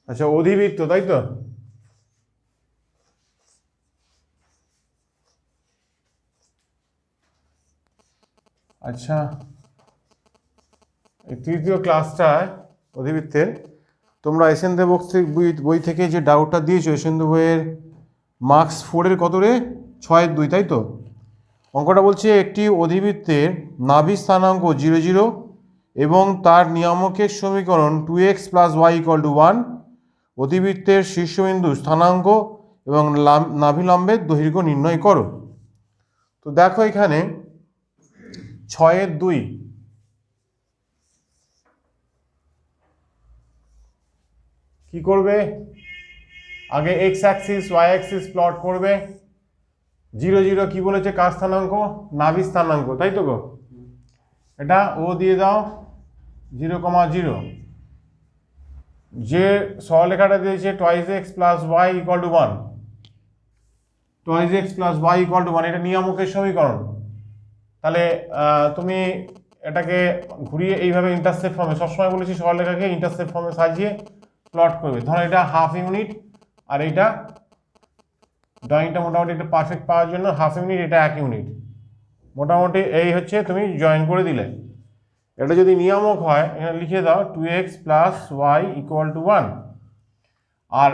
আচ্ছা, অধিবৃত্ত, তাই তো? আচ্ছা, এই তৃতীয় ক্লাসটায় অধিবৃত্তের তোমরা এসেন্দ্র বই থেকে যে ডাউটটা দিয়েছো, এসেন্দ্র বইয়ের মার্কস 4-এর কত রে? 6-2, তাই তো? অঙ্কটা বলছে একটি অধিবৃত্তের নাভি স্থানাঙ্ক 0 0 এবং তার নিয়ামকের সমীকরণ 2x + y = 1, অধিবৃত্তের শীর্ষবিন্দু স্থানাঙ্ক এবং নাভিলম্বের দৈর্ঘ্য নির্ণয় করো। তো দেখো এখানে 6-2 কি করবে? আগে X axis Y axis plot করবে। 0 0 কি বলেছে? কার স্থানাঙ্ক? নাভি স্থানাঙ্ক, তাই তো গো? এটা ও দিয়ে দাও 0, 0। যে সরলরেখাটা দিয়েছে 2x + y = 1, 2x + y = 1, এটা নিয়ামকের সমীকরণ। তাহলে তুমি এটাকে ঘুরিয়ে এইভাবে ইন্টারসেপ্ট ফর্মে, সবসময় বলেছি সরলরেখাকে ইন্টারসেপ্ট ফর্মে সাজিয়ে প্লট করবে। ধরো এটা হাফ ইউনিট আর এইটা, ড্রয়িংটা মোটামুটি একটা পারফেক্ট পাওয়ার জন্য হাফ ইউনিট, এটা 1 ইউনিট, মোটামুটি এই হচ্ছে তুমি জয়েন করে দিলে। এটা যদি নিয়ামক হয় এখানে লিখে দাও 2x + y = 1। আর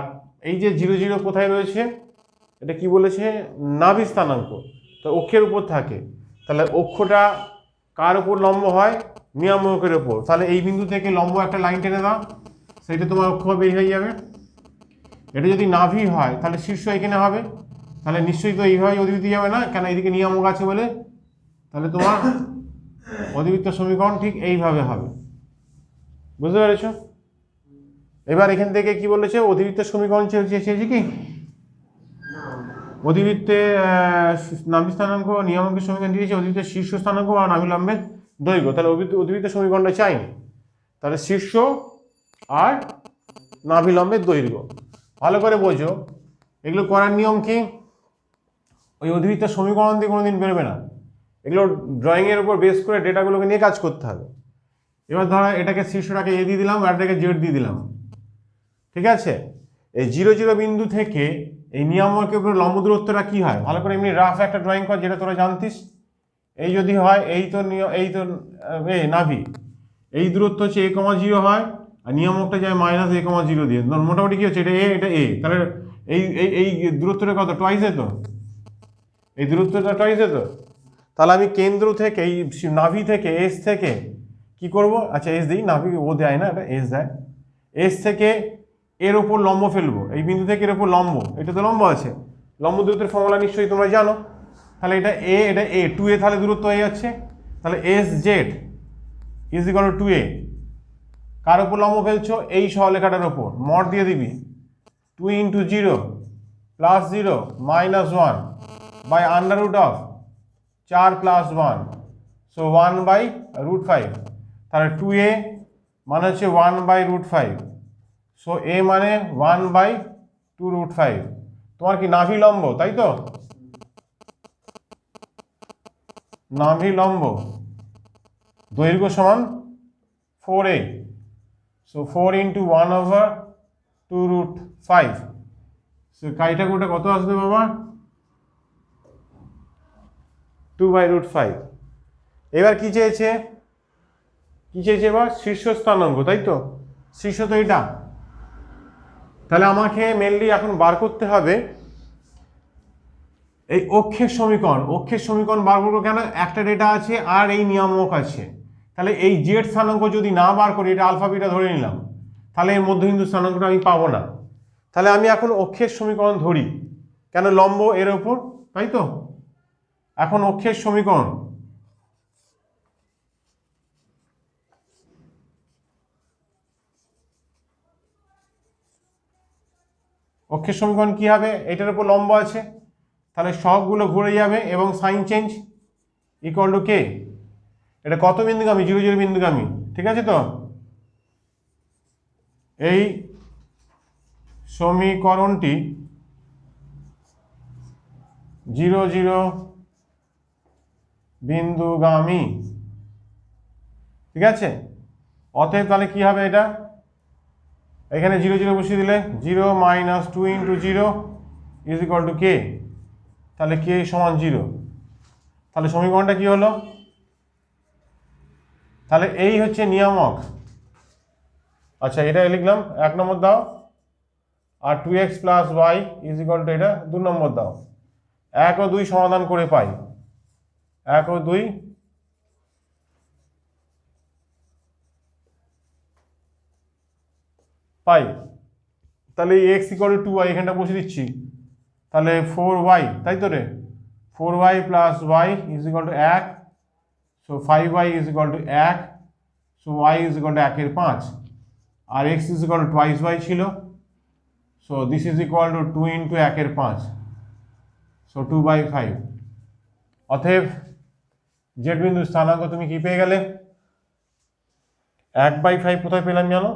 এই যে 0 0 কোথায় রয়েছে? এটা কি বলেছে? নাভি স্থানাঙ্ক, তো অক্ষের উপর থাকে। তাহলে অক্ষটা কার উপর লম্ব হয়? নিয়ামকের উপর। তাহলে এই বিন্দু থেকে লম্ব একটা লাইন টেনে দাও, সেইটা তোমার অক্ষ বের হয়ে যাবে। এটা যদি নাভি হয় তাহলে শীর্ষ এখানে হবে, তাহলে নিশ্চয়ই তো এইভাবে অধিবৃত্ত যাবে না, কেন এদিকে নিয়ামক আছে বলে। তাহলে তোমার অধিবৃত্ত সমীকরণ ঠিক এইভাবে হবে। বুঝতে পেরেছ? এবার এখান থেকে কি বলেছে? অধিবৃত্তের সমীকরণ চেয়েছে কি? অধিবৃত্তে নাভি স্থানাঙ্ক নিয়ামকের সমীকরণ দিয়েছে, অধিবৃত্তের শীর্ষ স্থানাঙ্ক আর নাভিলম্বের দৈর্ঘ্য। তাহলে অধিবৃত্তের সমীকরণটা চাইনি, তাহলে শীর্ষ আর নাভিলম্বের দৈর্ঘ্য। ভালো করে বোঝো, এগুলো করার নিয়ম কি? ওই অধিবৃত্তের সমীকরণ দিয়ে কোনোদিন বেরোবে না, এগুলো ড্রয়িংয়ের উপর বেস করে ডেটাগুলোকে নিয়ে কাজ করতে হবে। এবার ধরো এটাকে শীর্ষটাকে এ দিয়ে দিলাম আর এটাকে জেড দিয়ে দিলাম, ঠিক আছে? এই 0 0 বিন্দু থেকে এই নিয়ামকের উপর লম্ব দূরত্বটা কি হয়? ভালো করে এমনি রাফ একটা ড্রয়িং কর, যেটা তোরা জানতিস। এই যদি হয়, এই তো নাভি, এই দূরত্ব হচ্ছে a, 0 হয়, আর নিয়ামকটা যায় -a, 0 দিয়ে। মোটামুটি কি হচ্ছে? এটা এ, এটা এ, তাহলে এই এই এই দূরত্বটা কত? টয়েস তো, এই দূরত্বটা টয়েস তো। তাহলে আমি কেন্দ্র থেকে, এই নাভি থেকে, এস থেকে কি করব? আচ্ছা এস দিই, নাভি ও দেয় না, এটা এস দেয়। এস থেকে এর ওপর লম্ব ফেলবো, এই বিন্দু থেকে এর ওপর লম্ব, এটা তো লম্ব আছে, লম্ব দূরত্বের ফর্মুলা নিশ্চয়ই তোমরা জানো। তাহলে এটা এ, এটা এ, 2a, তাহলে দূরত্ব হয়ে যাচ্ছে। তাহলে এস জেড = 2a। কার ওপর লম্ব ফেলছো? এই সরলরেখাটার ওপর। মড দিয়ে দিবি 2 × 0 + 0 -1 বাই √4 + 1, সো 1/√5। তাহলে 2a মানে হচ্ছে 1/√5, সো a মানে 1/2√5। তোমার কি নাভি লম্ব, তাই তো? নাভি লম্ব দৈর্ঘ্য সমান 4a, সো 4 × 1/2√5, সো কাইটা কোটা কত আসবে বাবা? 2/√5। এবার কি চেয়েছে? এবার শীর্ষ স্থানাঙ্ক, তাই তো? শীর্ষ তো এটা। তাহলে আমাকে মেনলি এখন বার করতে হবে এই অক্ষের সমীকরণ। অক্ষের সমীকরণ বার করবো কেন? একটা ডেটা আছে আর এই নিয়ামক আছে। তাহলে এই জেড স্থানাঙ্ক যদি না বার করি, এটা আলফা বিটা ধরে নিলাম, তাহলে এর মধ্যবিন্দু স্থানাঙ্কটা আমি পাবো না। তাহলে আমি এখন অক্ষের সমীকরণ ধরি, কেন? লম্ব এর ওপর, তাই তো? এখন অক্ষের সমীকরণ, অক্ষের সমীকরণ কি হবে? এটার উপর লম্ব আছে, তাহলে সবগুলো ঘুরে যাবে এবং সাইন চেঞ্জ = কে। এটা কত বিন্দুগামী? 0 0 বিন্দুগামী, ঠিক আছে তো? এই সমীকরণটি 0 0 বিন্দুগামী, ঠিক আছে? অতএব তাহলে কি হবে? এটা এখানে 0 0 বসিয়ে দিলে 0 minus 2 into 0 is equal to K, তাহলে কে সমান 0। তাহলে সমীকরণটা কি হলো? তাহলে এই হচ্ছে নিয়ামক। আচ্ছা, এটা লিখলাম 1 নম্বর দাও, আর 2x plus Y is equal to এটা 2 নম্বর দাও। 1 ও 2 সমাধান করে পাই, 1 ও 2 পাই। তাহলে এই x ইকুয়াল টু 2y এখানটা বসে দিচ্ছি, তাহলে 4y, তাই তো রে, 4y plus y is equal to 1, so 5y is equal to 1, so y is equal to 1 এর 5, আর x is equal two twice y ছিল, so this is equal to 2 into 1 এর 5, সো 2/5। অতএব জেড বিন্দুর স্থানাঙ্ক তুমি কি পেয়ে গেলে? 1/5 কোথায় পেলাম জানো?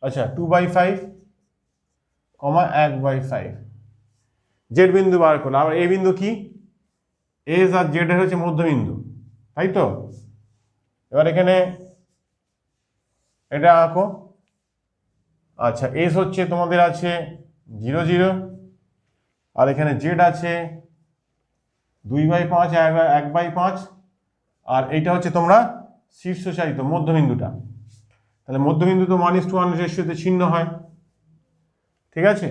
আচ্ছা, 2/5, 1/5 জেড বিন্দু বার করলাম। আর এই বিন্দু কি? এস আর জেড এর হচ্ছে মধ্যবিন্দু, তাই তো? এবার এখানে এটা আঁকো। আচ্ছা, এস হচ্ছে তোমাদের আছে 0 0, আর এখানে জেড আছে 2/5, 1/5, আর এইটা হচ্ছে তোমরা শীর্ষচারিত মধ্যবিন্দুটা। তাহলে মধ্যবিন্দু তো 1:1 রেশিওতে ছিন্ন হয়, ঠিক আছে?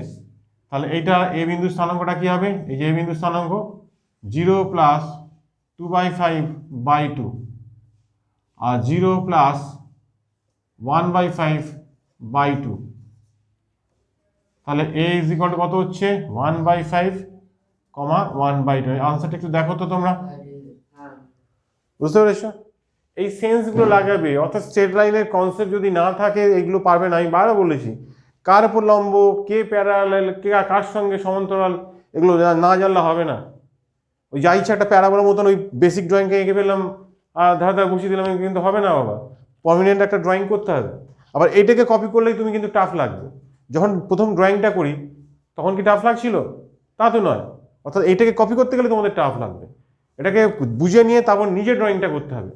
তাহলে এইটা এ বিন্দুর স্থানাঙ্কটা কি হবে? এই যে এ বিন্দুর স্থানাঙ্ক 0 প্লাস 2/5/2, আর 0 প্লাস 1/5/2। তাহলে এ ইজ ইকুয়াল টু কত হচ্ছে? 1/5, 1/2। আনসারটা একটু দেখো তো তোমরা, বুঝতে পেরেছো? এই সেন্সগুলো লাগাবে, অর্থাৎ স্ট্রেট লাইনের কনসেপ্ট যদি না থাকে এগুলো পারবে না। আমি বারবার বলেছি, কার উপর লম্ব, কে প্যারালাল, কে কার সঙ্গে সমান্তরাল, এগুলো না জানলে হবে না। ওই যা ইচ্ছা একটা প্যারাবোলার মতন ওই বেসিক ড্রয়িংকে এঁকে ফেললাম আর ধারা ধারা বসিয়ে দিলাম, কিন্তু হবে না বাবা। পার্মানেন্ট একটা ড্রয়িং করতে হবে। আবার এটাকে কপি করলেই তুমি কিন্তু টাফ লাগবে। যখন প্রথম ড্রয়িংটা করি তখন কি টাফ লাগছিল? তা তো নয়। অর্থাৎ এইটাকে কপি করতে গেলে তোমাদের টাফ লাগবে। এটাকে বুঝে নিয়ে তারপর নিজের ড্রয়িংটা করতে হবে।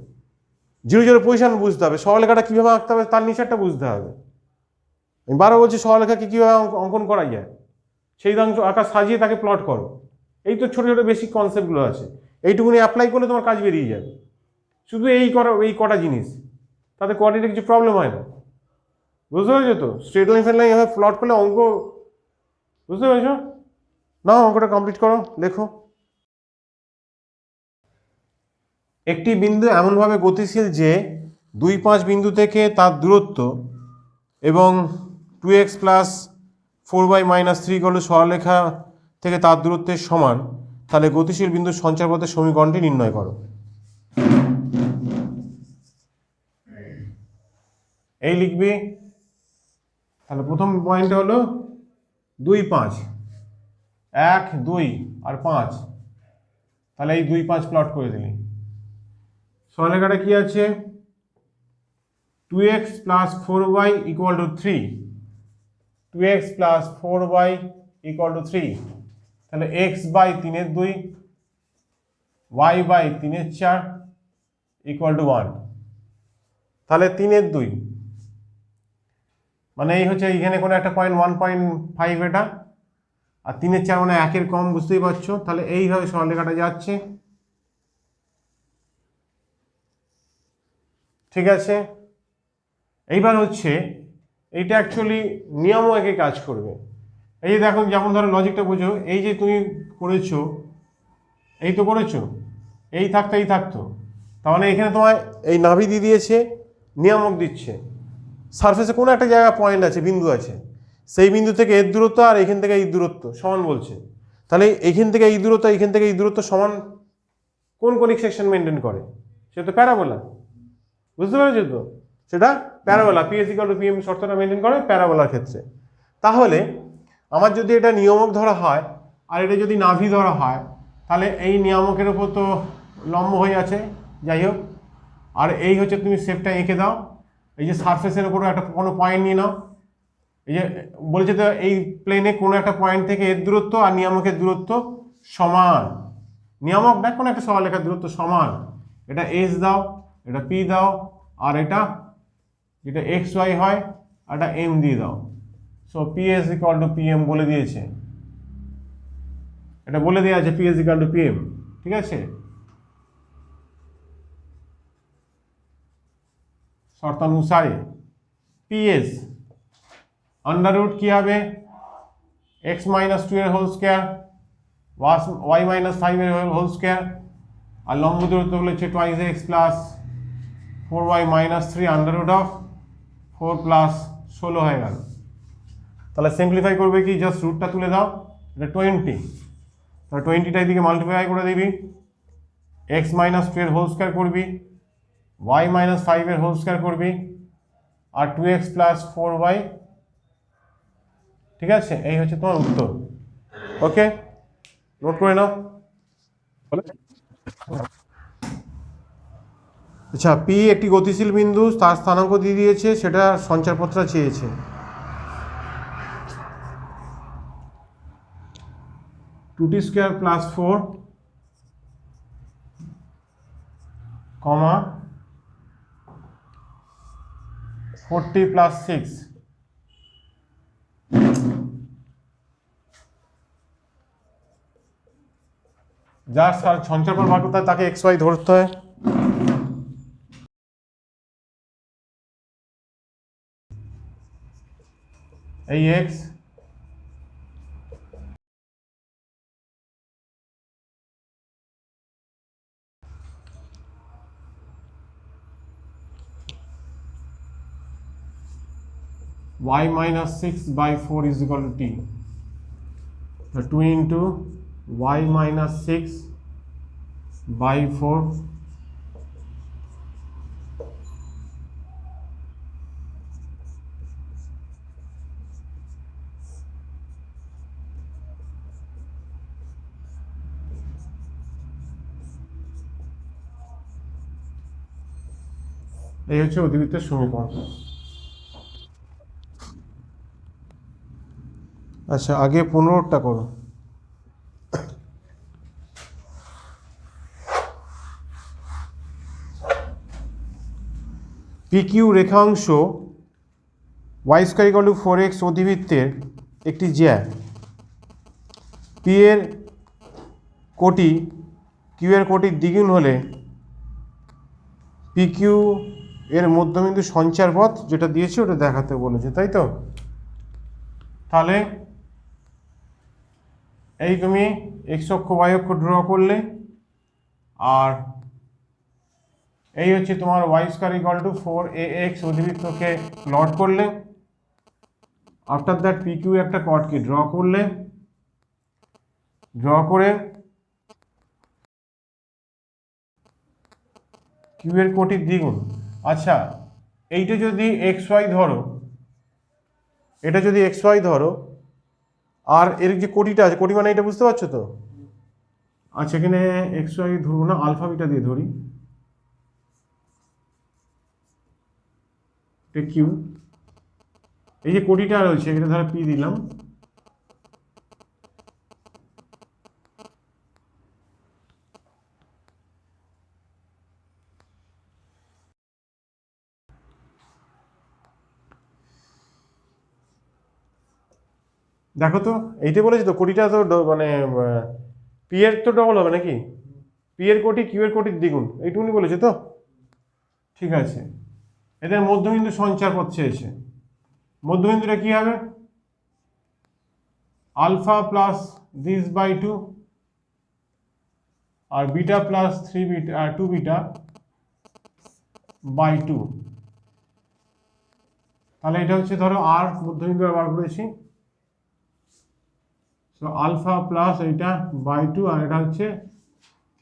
0 0 পজিশন বুঝতে হবে, সরলরেখাটা কীভাবে আঁকতে হবে তার নিচেরটা বুঝতে হবে। আমি বারবার বলছি সরলরেখাকে কীভাবে অঙ্কন করা যায়, সেই অংশ আঁকা সাজিয়ে তাকে প্লট করো। এই তো ছোটো ছোটো বেসিক কনসেপ্টগুলো আছে, এইটুকুনি অ্যাপ্লাই করলে তোমার কাজ বেরিয়ে যাবে। শুধু এই কটা জিনিস, তাতে কোয়ার্টিতে কিছু প্রবলেম হয় না। বুঝতে পেরেছো তো? স্ট্রেট লাইন ফেন লাইন এভাবে প্লট করলে অঙ্ক, বুঝতে পেরেছো? না, অঙ্কটা কমপ্লিট করো, লেখো। একটি বিন্দু এমনভাবে গতিশীল যে 2 5 বিন্দু থেকে তার দূরত্ব এবং 2x প্লাস 4y মাইনাস 3 হল সরলরেখা থেকে তার দূরত্বের সমান, তাহলে গতিশীল বিন্দুর সঞ্চারপথের সমীকরণটি নির্ণয় করো। এই লিখবি। তাহলে প্রথম পয়েন্ট হলো 2 5, 1 2 আর 5, তাহলে এই 2 5 প্লট করে দিলি। সরলরেখাটা কি আছে? 2x plus 4y equal to 3, 2x plus 4y equal to 3, তাহলে x by 3/2, y by 3/4 equal to 1। তাহলে 3/2 মানে এই হচ্ছে এখানে কোনো একটা পয়েন্ট 1.5 এটা, আর 3/4 মানে 1 কম, বুঝতেই পারছো? তাহলে এইভাবে সরলরেখাটা যাচ্ছে, ঠিক আছে? এইবার হচ্ছে এইটা অ্যাকচুয়ালি নিয়মও একে কাজ করবে। এই যে দেখো, যেমন ধরো লজিকটা বোঝো, এই যে তুমি করেছো, এই তো করেছো, এই থাকতো এই থাকতো, তার মানে এখানে তোমার এই নাভি দিয়ে দিয়েছে, নিয়ামক দিচ্ছে। সারফেসে কোনো একটা জায়গা পয়েন্ট আছে, বিন্দু আছে, সেই বিন্দু থেকে এর দূরত্ব আর এখান থেকে এই দূরত্ব সমান বলছে। তাহলে এখান থেকে এই দূরত্ব, এখান থেকে এই দূরত্ব সমান কোন কোনিক সেকশন মেনটেন করে? সে তো প্যারাবোলা, বুঝতে পেরেছো তো? সেটা parabola, P is equal two PM শর্তটা মেনটেন করে প্যারাবোলার ক্ষেত্রে। তাহলে আমার যদি এটা নিয়ামক ধরা হয় আর এটা যদি নাভি ধরা হয়, তাহলে এই নিয়ামকের উপর তো লম্ব হয়ে আছে, যাই হোক। আর এই হচ্ছে তুমি শেপটা এঁকে দাও, এই যে সারফেসের উপর একটা কোনো পয়েন্ট নিয়ে নাও। এই যে বলেছে তো এই প্লেনে কোনো একটা পয়েন্ট থেকে এর দূরত্ব আর নিয়ামকের দূরত্ব সমান, নিয়ামক না, কোনো একটা সরলরেখার দূরত্ব সমান। এটা এস দাও, এটা পি দাও, আর এটা যেটা এক্স ওয়াই হয় আর এটা এম দিয়ে দাও। So PS equal to PM বলে দিয়েছে, এটা বলে দেওয়া আছে পিএস ইকুয়াল টু পিএম, ঠিক আছে। শর্তানুসারে পিএস আন্ডার রুট কী হবে, এক্স মাইনাস টু এর whole square Y minus five এর হোল স্কোয়ার, আর লম্ব দূরত্ব বলেছে twice X plus four Y minus three under root of four plus 16 হয়ে গেল। তাহলে সিম্পলিফাই করবে কি, জাস্ট রুটটা তুলে দাও, এটা 20, তাহলে 20টা এদিকে মাল্টিপ্লাই করে দিবি, এক্স মাইনাস টু এর হোল স্কোয়ার করবি, ওয়াই মাইনাস ফাইভ এর হোল স্কোয়ার করবি, আর 2x প্লাস 4y, ঠিক আছে। এই হচ্ছে তোমার উত্তর। ওকে, নোট করে নাও। আচ্ছা, পি একটি গতিশীল বিন্দু, তার স্থানাঙ্ক দিয়ে দিয়েছে, সেটা সঞ্চারপত্রা চেয়েছে। টু টি স্কোয়ার প্লাস 4 কমা 40 প্লাস 6, যার সঞ্চারপথ বার করতে হয় তাকে এক্স ওয়াই ধরতে হয়। এই x y minus 6/4 is equal to t. So 2 into y minus 6/4 এই হচ্ছে অধিবৃত্তের সমীকরণ। আচ্ছা, আগে 15টা করো। PQ রেখাংশ y square equal to 4x অধিবৃত্তের একটি জ্যা, P এর কোটি Q এর কোটির দ্বিগুণ হলে PQ এর মধ্যবিন্দু সঞ্চার পথ যেটা দিয়েছে ওটা দেখাতে বলেছে, তাই তো। তাহলে এই তুমি এক্স অক্ষ ওয়াই অক্ষ ড্র করলে, আর এই হচ্ছে তোমার Y square equal to 4ax অধিবৃত্তকে প্লট করলে, আফটার দ্যাট PQ একটা কটকে ড্র করলে, ড্র করে কিউ এর কোটির দ্বিগুণ। আচ্ছা, এইটা যদি এক্স ওয়াই ধরো, এটা যদি এক্স ওয়াই ধরো, আর এর যে কোটিটা আছে, কোটি মানে এটা বুঝতে পারছো তো। আচ্ছা, এখানে এক্স ওয়াই ধরবো না, আলফা বিটা দিয়ে ধরি, কিউ, এই যে কোটিটা রয়েছে এটা ধরো পি দিলাম, দেখো তো এইটা বলেছি তো, কোটিটা তো মানে পি এর তো ডবল হবে নাকি, পি এর কোটি কিউ এর কোটির দ্বিগুণ, এইটুকুনি বলেছে তো, ঠিক আছে। এদের মধ্যবিন্দু সঞ্চার পথ চেয়েছে, মধ্যবিন্দুটা কি হবে, আলফা প্লাস দিস বাই 2 আর beta plus 3 beta 2 beta by 2। তাহলে এটা হচ্ছে ধরো আর মধ্যবিন্দু বার করেছি, সো আলফা প্লাস এইটা বাই 2 আর এটা হচ্ছে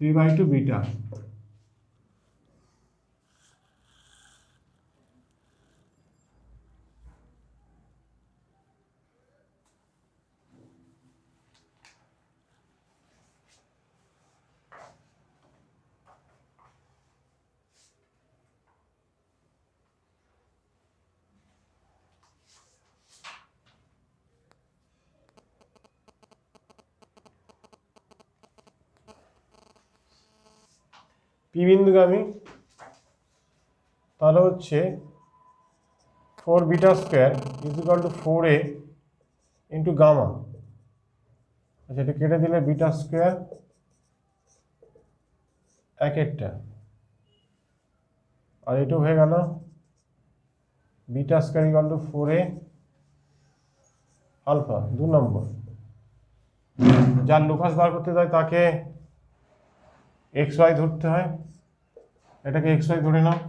3/2 বিটা। পি বিন্দুগামী, তাহলে হচ্ছে 4 beta square is equal to 4a into gamma. আচ্ছা, এটা কেটে দিলে বিটা স্কোয়ার এক একটা, আর এটাও হয়ে গেল beta square equal to 4a alpha 2 number. যার লোকাস বার করতে হয় তাকে এক্স ওয়াই ধরতে হয়, এটাকে এক্স ওয়াই ধরে নাও।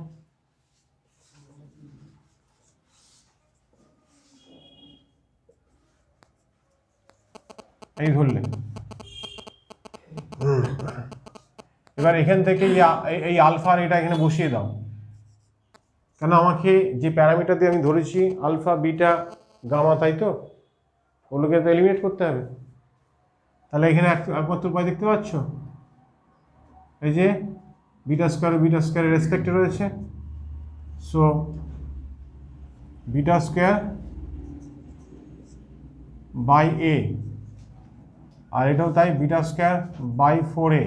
এই ধরলে এবার এখান থেকে এই আলফা আর এটা এখানে বসিয়ে দাও, কেন আমাকে যে প্যারামিটার দিয়ে আমি ধরেছি আলফা বিটা গামা, তাই তো, ওগুলোকে তো এলিমিনেট করতে হবে। তাহলে এখানে একমাত্র উপায় দেখতে পাচ্ছ, এই যে বিটা স্কোয়ারের রেসপেক্টে রয়েছে, সো বিটা স্কোয়ার বাই এ, আর এটাও তাই বিটা স্কোয়ার বাই 4a।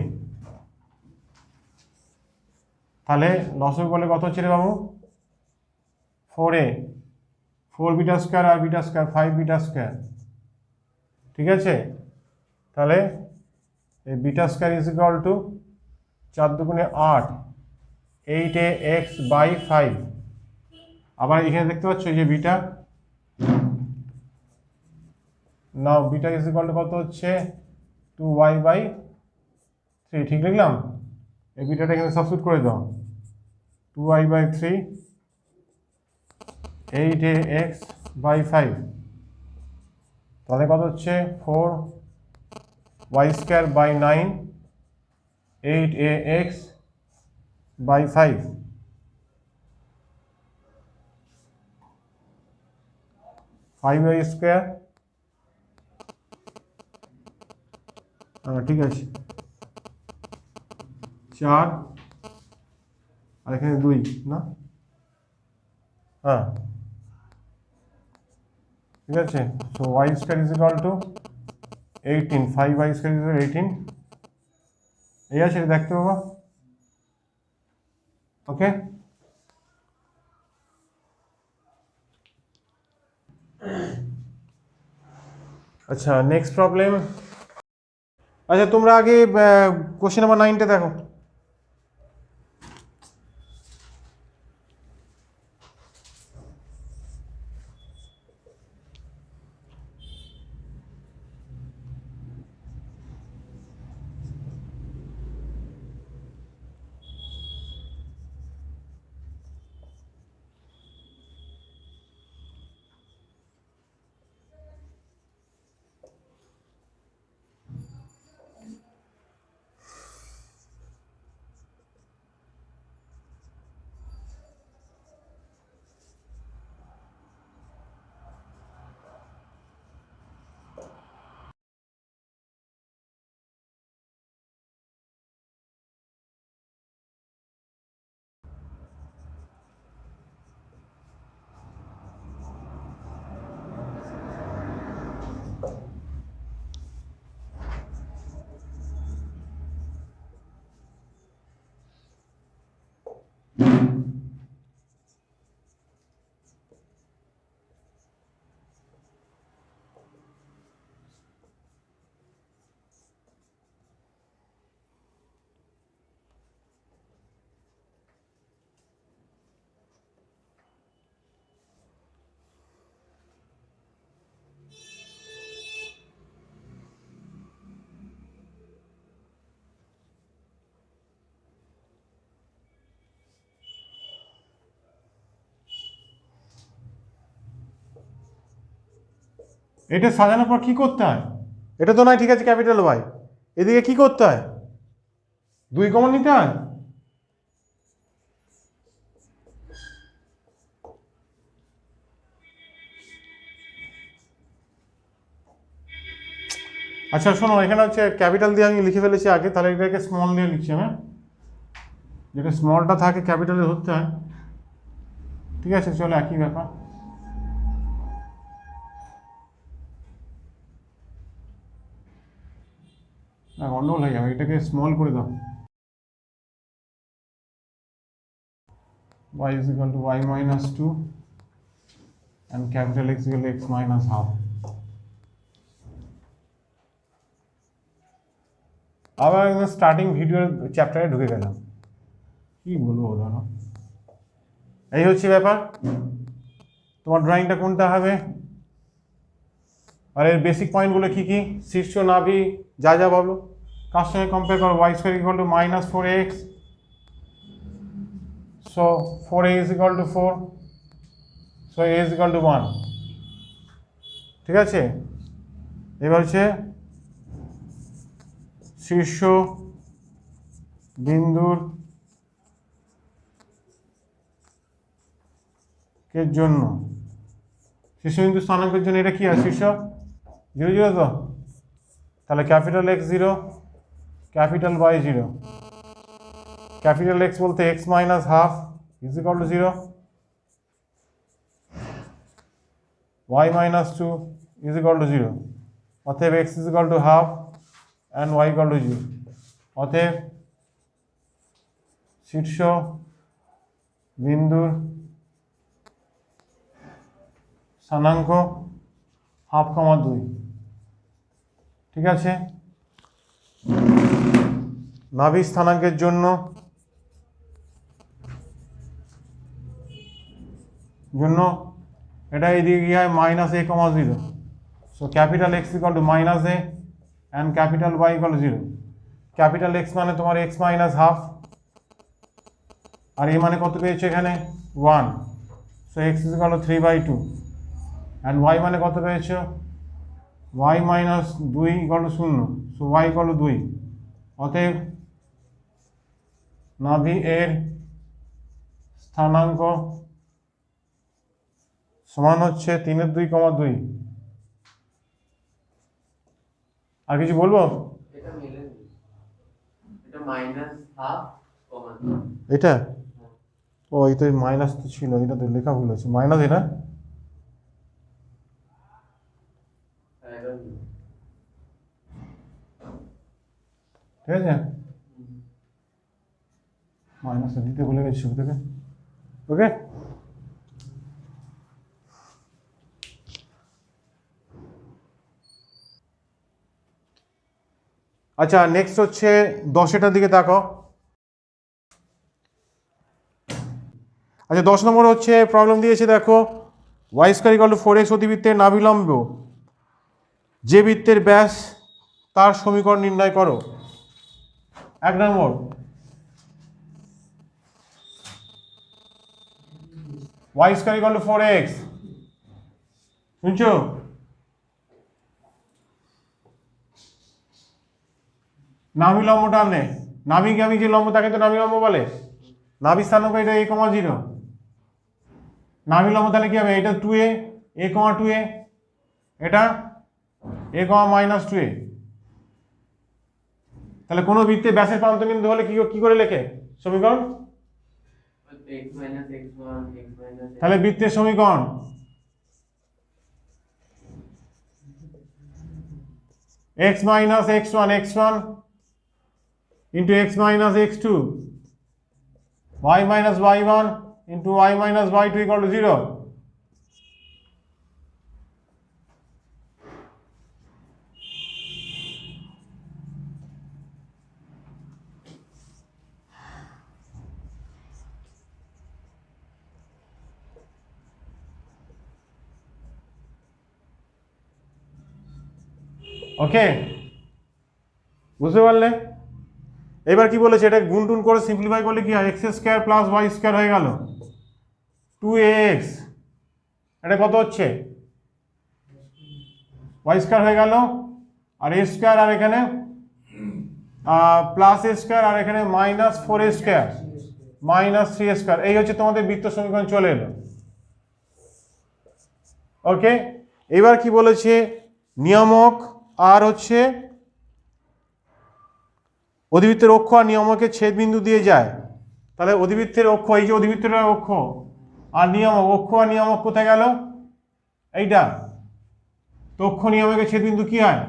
তাহলে লসক বলে কত হচ্ছে রে বাবু? 4a, 4 বিটা স্কোয়ার আর বিটা স্কোয়ার 5 বিটা স্কোয়ার, ঠিক আছে। তাহলে এই beta square is equal to 4 দুগুণে 8, 8ax বাই 5। আবার এখানে দেখতে পাচ্ছ যে beta, now beta is equal two কত হচ্ছে 2y বাই 3, ঠিক লিখলাম। এই বিটাটা এখানে সাবস্টিটিউট করে দাও, 2y বাই 3, 8ax বাই 5, তাহলে কত হচ্ছে 4y square by 9, 8ax by 5। Five Y square, ঠিক আছে, 4 আর এখানে 2 না, হ্যাঁ ঠিক আছে। So Y square is equal to 18, 5y square is 18, এই আছে দেখতে বাবা, ওকে। আচ্ছা, নেক্সট প্রবলেম। আচ্ছা, তোমরা আগে কোশ্চেন নাম্বার 9টা দেখো। এটা সাজানোর পর কি করতে হয়? এটা তো নয়, ঠিক আছে ক্যাপিটাল ওয়াই, এদিকে কি করতে হয়? 2 কমন নিতে হয়। আচ্ছা শোনো, এখানে হচ্ছে ক্যাপিটাল দিয়ে আমি লিখে ফেলেছি আগে, তাহলে এটাকে স্মল দিয়ে লিখছি আমি, যেটা স্মলটা থাকে ক্যাপিটালে ধরতে হয়, ঠিক আছে। চলো একই ব্যাপার, না গন্ডগোল হয়ে যাবে, এটাকে স্মল করে দাও। y is equal to y minus 2 and capital X equal to x minus half. আবার একদম স্টার্টিং ভিডিওর চ্যাপ্টারে ঢুকে গেলাম, কি বলবো ধরো। এই হচ্ছে ব্যাপার, তোমার ড্রয়িংটা কোনটা হবে, আর এর বেসিক পয়েন্টগুলো কী কী, শীর্ষ নাভি যা যা বলো, কার সঙ্গে কম্পেয়ার করো, Y square equal to minus 4x, so 4a is equal to 4, so a is equal to 1, ঠিক আছে। এবার হচ্ছে শীর্ষ বিন্দুর এর জন্য, শীর্ষবিন্দু স্থানাঙ্কের জন্য এটা কি আছে, শীর্ষ 0 0, তো তাহলে capital X 0, capital Y 0, capital X বলতে x minus half is equal to 0, y minus 2 is equal to 0, অতএব x is equal to half and y equal to 0, অতএব শীর্ষ বিন্দুর স্থানাঙ্ক 1/2, ঠিক আছে। নাভি স্থানাঙ্কের জন্য এটা এদিকে গিয়ে হয় -a, 0, so capital X equal to -a and capital Y equal to 0, capital X মানে তোমার x মাইনাস হাফ, আর a মানে কত পেয়েছো এখানে 1, so x is equal to 3/2, and y মানে কত পেয়েছো, y minus 2 equal to 0, so y equal to 2, অতএব নাভি এর স্থানাঙ্ক সমান হচ্ছে 3/2, আর কিছু বলবো, এটা ও এই তো মাইনাস তো ছিল, এটা তো লেখা ভুল আছে, মাইনাস এটা ঠিক আছে, মাইনাস দিতে ভুলে গেছি শুরু থেকে, ওকে। আচ্ছা নেক্সট হচ্ছে 10টার দিকে তাকাও। আচ্ছা 10 নম্বর হচ্ছে প্রবলেম দিয়েছে, দেখো Y square equal to 4x অতিবৃত্তের নাভিলম্ব যে বৃত্তের ব্যাস তার সমীকরণ নির্ণয় করো। 1 নম্বর, Y square equal to 4x, শুনছো, নাভি লম্ব টানলে, নাভিকে আমি যে লম্ব তাকে তো নাভি লম্ব বলে, নাভি স্থানাঙ্ক এটা a, 0, নাভি লম্ব তাহলে কি হবে, এটা 2a, a, 2a, এটা a, -2a, তাহলে কোনো বৃত্তে ব্যাসের প্রান্তবিন্দু হলে কি করে লেখে সমীকরণ, তাহলে বৃত্তের সমীকরণ x minus x1 into x minus x2, y minus y1 into y minus y2 equal to 0. ওকে, বুঝতে পারলে? এবার কি বলেছে, এটা গুণটুন করে সিম্পলিফাই করলে কি হয়, x² প্লাস y² হয়ে গেল 2ax, এটা কত হচ্ছে y² হয়ে গেল, আর a² আর এখানে প্লাস a² আর এখানে -4a² -3a², এই হচ্ছে তোমাদের বৃত্ত সমীকরণ চলে এলো। ওকে, এবার কি বলেছে, নিয়ামক আর হচ্ছে অধিবৃত্তের অক্ষ আর নিয়ামকের ছেদ বিন্দু দিয়ে যায়, তাহলে অধিবৃত্তের অক্ষ, এই যে অধিবৃত্তের অক্ষ আর নিয়ামক, অক্ষ আর নিয়ামক কোথায় গেল, এইটা তো অক্ষ নিয়ামকের ছেদ বিন্দু কি হয়